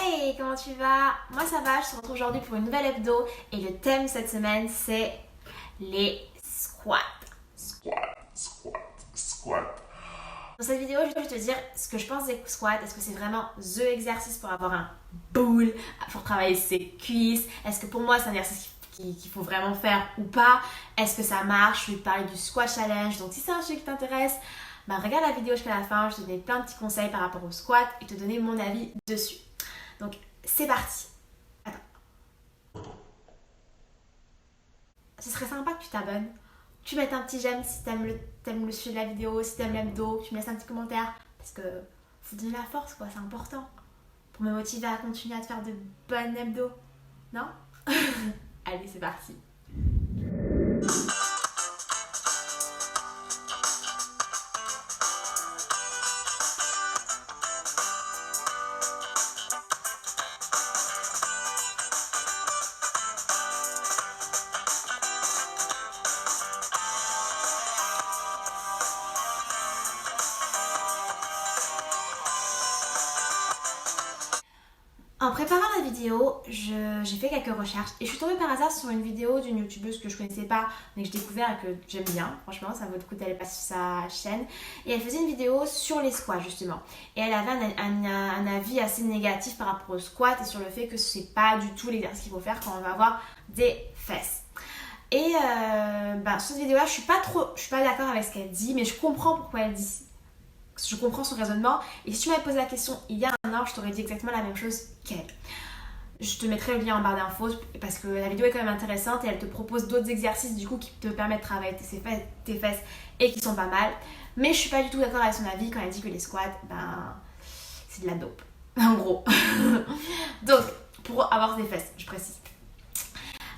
Hey, comment tu vas? Moi ça va, je te retrouve aujourd'hui pour une nouvelle hebdo et le thème cette semaine c'est les squats. Squat. Dans cette vidéo, je vais te dire ce que je pense des squats. Est-ce que c'est vraiment the exercice pour avoir un boule, pour travailler ses cuisses? Est-ce que pour moi c'est un exercice qu'il faut vraiment faire ou pas? Est-ce que ça marche? Je vais te parler du squat challenge. Donc si c'est un sujet qui t'intéresse, regarde la vidéo jusqu'à la fin. Je te donne plein de petits conseils par rapport au squat et te donner mon avis dessus. Donc c'est parti. Attends. Ce serait sympa que tu t'abonnes. Tu mettes un petit j'aime si t'aimes le sujet de la vidéo, si t'aimes l'hebdo, tu me laisses un petit commentaire. Parce que faut donner la force, quoi, c'est important. Pour me motiver à continuer à te faire de bonnes hebdo. Non? Allez, c'est parti. En préparant la vidéo, j'ai fait quelques recherches et je suis tombée par hasard sur une vidéo d'une youtubeuse que je connaissais pas mais que j'ai découvert et que j'aime bien. Franchement, ça vaut le coup d'aller passer sur sa chaîne. Et elle faisait une vidéo sur les squats justement. Et elle avait un avis assez négatif par rapport aux squats et sur le fait que c'est pas du tout l'exercice qu'il faut faire quand on va avoir des fesses. Et sur cette vidéo-là, je suis pas d'accord avec ce qu'elle dit, mais je comprends pourquoi elle dit. Je comprends son raisonnement et si tu m'avais posé la question il y a un an, je t'aurais dit exactement la même chose qu'elle. Je te mettrai le lien en barre d'infos parce que la vidéo est quand même intéressante et elle te propose d'autres exercices du coup qui te permettent de travailler tes fesses et qui sont pas mal. Mais je suis pas du tout d'accord avec son avis quand elle dit que les squats, c'est de la dope. En gros. Donc, pour avoir des fesses, je précise.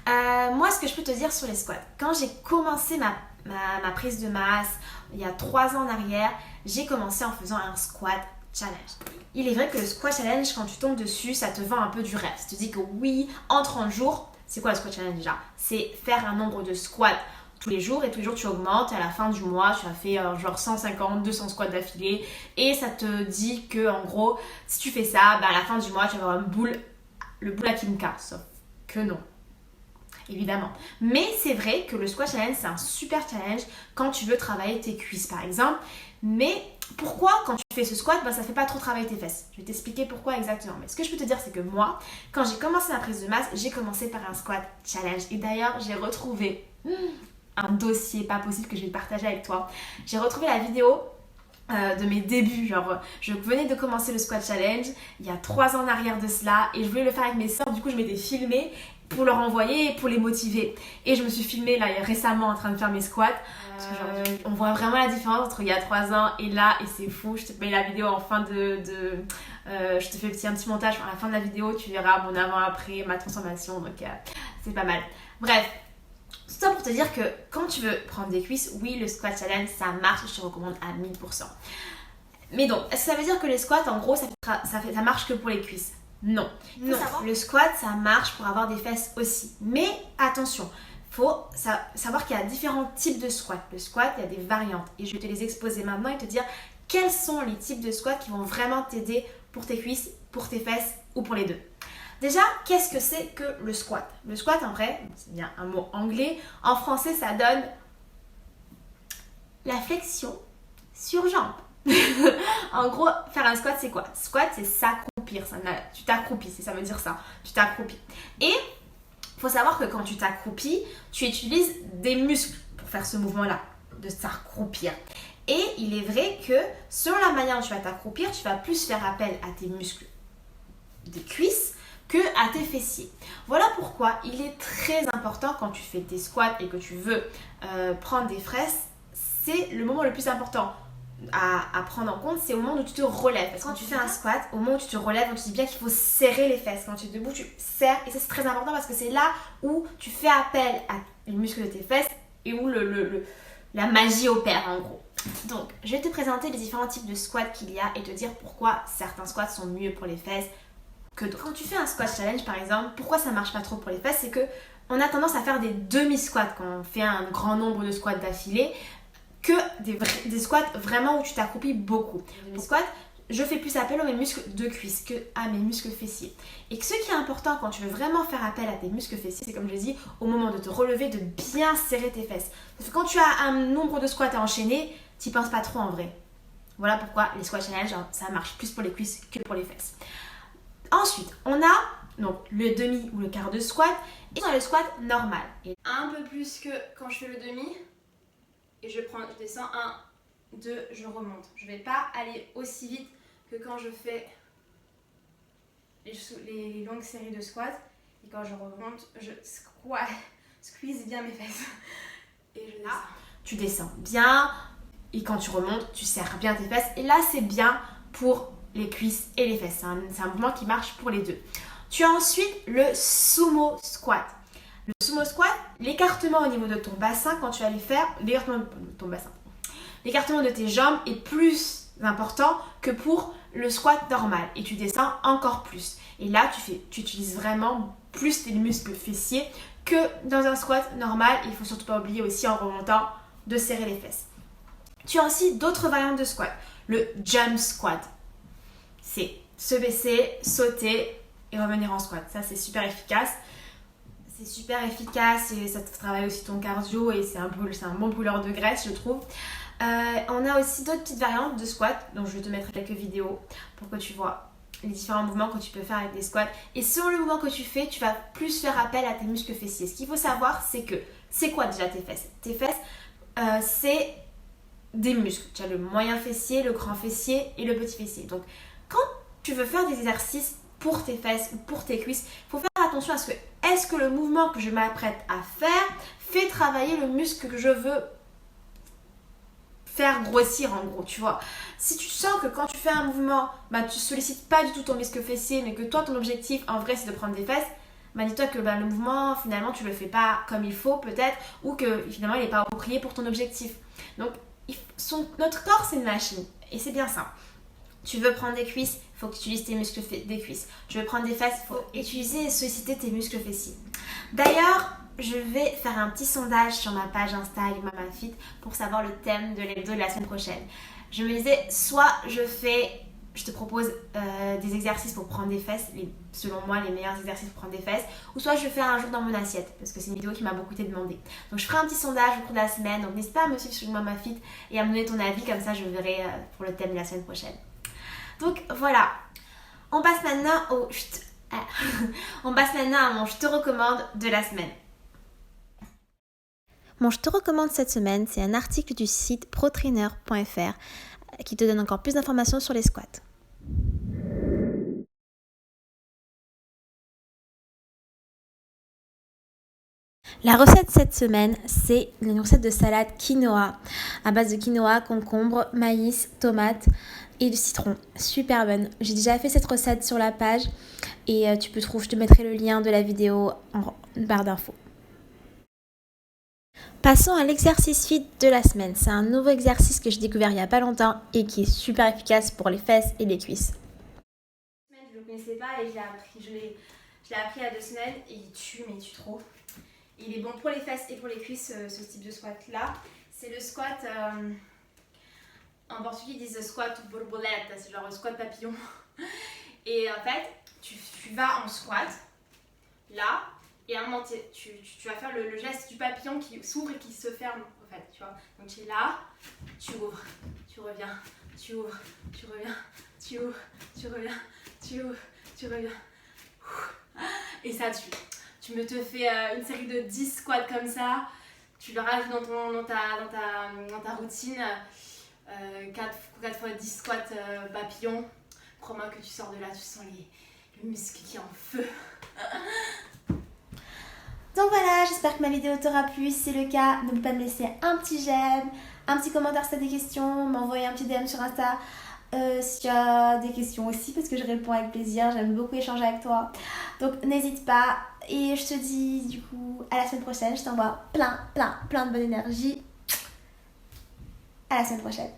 Moi, ce que je peux te dire sur les squats, quand j'ai commencé ma prise de masse il y a 3 ans en arrière, j'ai commencé en faisant un squat challenge. Il est vrai que le squat challenge, quand tu tombes dessus, ça te vend un peu du rêve. Ça te dit que oui, en 30 jours, c'est quoi le squat challenge déjà? C'est faire un nombre de squats tous les jours et tous les jours tu augmentes et à la fin du mois tu as fait genre 150, 200 squats d'affilée et ça te dit que en gros, si tu fais ça, à la fin du mois tu vas avoir le boule à Kimka, sauf que non. Évidemment. Mais c'est vrai que le squat challenge, c'est un super challenge quand tu veux travailler tes cuisses, par exemple. Mais pourquoi, quand tu fais ce squat, ça fait pas trop travailler tes fesses? Je vais t'expliquer pourquoi exactement. Mais ce que je peux te dire, c'est que moi, quand j'ai commencé ma prise de masse, j'ai commencé par un squat challenge. Et d'ailleurs, j'ai retrouvé un dossier pas possible que je vais partager avec toi. J'ai retrouvé la vidéo de mes débuts, genre je venais de commencer le squat challenge il y a 3 ans en arrière de cela et je voulais le faire avec mes soeurs, du coup je m'étais filmée pour leur envoyer et pour les motiver et je me suis filmée là récemment en train de faire mes squats parce que on voit vraiment la différence entre il y a 3 ans et là et c'est fou. Je te mets la vidéo en fin je te fais un petit montage à la fin de la vidéo, tu verras mon avant-après, ma transformation, donc c'est pas mal. Bref, tout ça pour te dire que quand tu veux prendre des cuisses, oui, le squat challenge, ça marche, je te recommande à 1000%. Mais donc, est-ce que ça veut dire que les squats, en gros, ça marche que pour les cuisses? Non. Non. Le squat, ça marche pour avoir des fesses aussi. Mais attention, il faut savoir qu'il y a différents types de squats. Le squat, il y a des variantes. Et je vais te les exposer maintenant et te dire quels sont les types de squats qui vont vraiment t'aider pour tes cuisses, pour tes fesses ou pour les deux. Déjà, qu'est-ce que c'est que le squat? Le squat, en vrai, c'est bien un mot anglais. En français, ça donne la flexion sur jambe. En gros, faire un squat, c'est quoi? Squat, c'est s'accroupir. Tu t'accroupis, ça veut dire ça. Tu t'accroupis. Et il faut savoir que quand tu t'accroupis, tu utilises des muscles pour faire ce mouvement-là, de s'accroupir. Et il est vrai que selon la manière dont tu vas t'accroupir, tu vas plus faire appel à tes muscles des cuisses que à tes fessiers. Voilà pourquoi il est très important quand tu fais tes squats et que tu veux prendre des fesses, c'est le moment le plus important à prendre en compte, c'est au moment où tu te relèves. Parce que quand tu fais un squat, au moment où tu te relèves, tu dis bien qu'il faut serrer les fesses. Quand tu es debout, tu serres et ça c'est très important parce que c'est là où tu fais appel à les muscles de tes fesses et où la magie opère en gros. Donc, je vais te présenter les différents types de squats qu'il y a et te dire pourquoi certains squats sont mieux pour les fesses que d'autres. Quand tu fais un squat challenge par exemple, pourquoi ça marche pas trop pour les fesses, c'est que on a tendance à faire des demi-squats quand on fait un grand nombre de squats d'affilée que des squats vraiment où tu t'accroupis beaucoup. Les squats, je fais plus appel à mes muscles de cuisse que à mes muscles fessiers. Et ce qui est important quand tu veux vraiment faire appel à tes muscles fessiers, c'est comme je dis, au moment de te relever, de bien serrer tes fesses. Parce que quand tu as un nombre de squats à enchaîner, tu n'y penses pas trop en vrai. Voilà pourquoi les squats challenge, ça marche plus pour les cuisses que pour les fesses. Ensuite, on a donc le demi ou le quart de squat et dans le squat normal. Et un peu plus que quand je fais le demi, et je descends 1, 2, je remonte. Je ne vais pas aller aussi vite que quand je fais les longues séries de squats. Et quand je remonte, je squeeze bien mes fesses. Et je descends. Tu descends bien. Et quand tu remontes, tu serres bien tes fesses. Et là, c'est bien pour les cuisses et les fesses. C'est un mouvement qui marche pour les deux. Tu as ensuite le sumo squat. Le sumo squat, l'écartement au niveau de ton bassin, quand tu vas les faire, l'écartement de ton bassin. L'écartement de tes jambes est plus important que pour le squat normal. Et tu descends encore plus. Et là, tu utilises vraiment plus tes muscles fessiers que dans un squat normal. Il ne faut surtout pas oublier aussi en remontant de serrer les fesses. Tu as aussi d'autres variantes de squat. Le jump squat. C'est se baisser, sauter et revenir en squat. Ça, c'est super efficace. C'est super efficace et ça travaille aussi ton cardio et c'est un bon brûleur de graisse, je trouve. On a aussi d'autres petites variantes de squat, donc je vais te mettre quelques vidéos pour que tu vois les différents mouvements que tu peux faire avec des squats. Et selon le mouvement que tu fais, tu vas plus faire appel à tes muscles fessiers. Ce qu'il faut savoir, c'est quoi déjà tes fesses? Tes fesses, c'est des muscles. Tu as le moyen fessier, le grand fessier et le petit fessier. Donc, quand tu veux faire des exercices pour tes fesses ou pour tes cuisses, il faut faire attention à est-ce que le mouvement que je m'apprête à faire fait travailler le muscle que je veux faire grossir en gros, tu vois. Si tu sens que quand tu fais un mouvement, tu sollicites pas du tout ton muscle fessier, mais que toi ton objectif en vrai c'est de prendre des fesses, dis-toi que le mouvement finalement tu le fais pas comme il faut peut-être, ou que finalement il n'est pas approprié pour ton objectif. Donc notre corps c'est une machine, et c'est bien ça. Tu veux prendre des cuisses, il faut que tu utilises tes muscles des cuisses. Tu veux prendre des fesses, il faut utiliser et solliciter tes muscles fessiers. D'ailleurs, je vais faire un petit sondage sur ma page Insta Mama Fit pour savoir le thème de l'hebdo de la semaine prochaine. Je me disais, soit je te propose des exercices pour prendre des fesses, selon moi les meilleurs exercices pour prendre des fesses, ou soit je fais un jour dans mon assiette, parce que c'est une vidéo qui m'a beaucoup été demandée. Donc je ferai un petit sondage au cours de la semaine, donc n'hésite pas à me suivre sur Mama Fit et à me donner ton avis, comme ça je verrai pour le thème de la semaine prochaine. Donc voilà, on passe maintenant à mon je te recommande de la semaine. Mon je te recommande cette semaine, c'est un article du site protrainer.fr qui te donne encore plus d'informations sur les squats. La recette cette semaine, c'est une recette de salade quinoa à base de quinoa, concombre, maïs, tomates et de citron. Super bonne. J'ai déjà fait cette recette sur la page et je te mettrai le lien de la vidéo en barre d'infos. Passons à l'exercice fit de la semaine. C'est un nouveau exercice que j'ai découvert il n'y a pas longtemps et qui est super efficace pour les fesses et les cuisses. Je ne le connaissais pas et je l'ai appris il y a 2 semaines et il tue trop. Il est bon pour les fesses et pour les cuisses, ce type de squat là. C'est le squat, en portugais ils disent squat borboleta, c'est genre le squat papillon. Et en fait, tu vas en squat, là, et à un moment tu vas faire le geste du papillon qui s'ouvre et qui se ferme, en fait, tu vois. Donc tu es là, tu ouvres, tu reviens, tu ouvres, tu reviens, tu ouvres, tu reviens, tu ouvres, tu reviens. Et ça tue. Tu me te fais une série de 10 squats comme ça, tu le rajoutes dans ta routine, 4 fois 10 squats papillon. Crois-moi que tu sors de là, tu sens le muscle qui est en feu. Donc voilà, j'espère que ma vidéo t'aura plu. Si c'est le cas, n'oublie pas de me laisser un petit j'aime, un petit commentaire si tu as des questions, m'envoyer un petit DM sur Insta. Si tu as des questions aussi, parce que je réponds avec plaisir, j'aime beaucoup échanger avec toi, donc n'hésite pas. Et je te dis du coup à la semaine prochaine, je t'envoie plein de bonne énergie. À la semaine prochaine.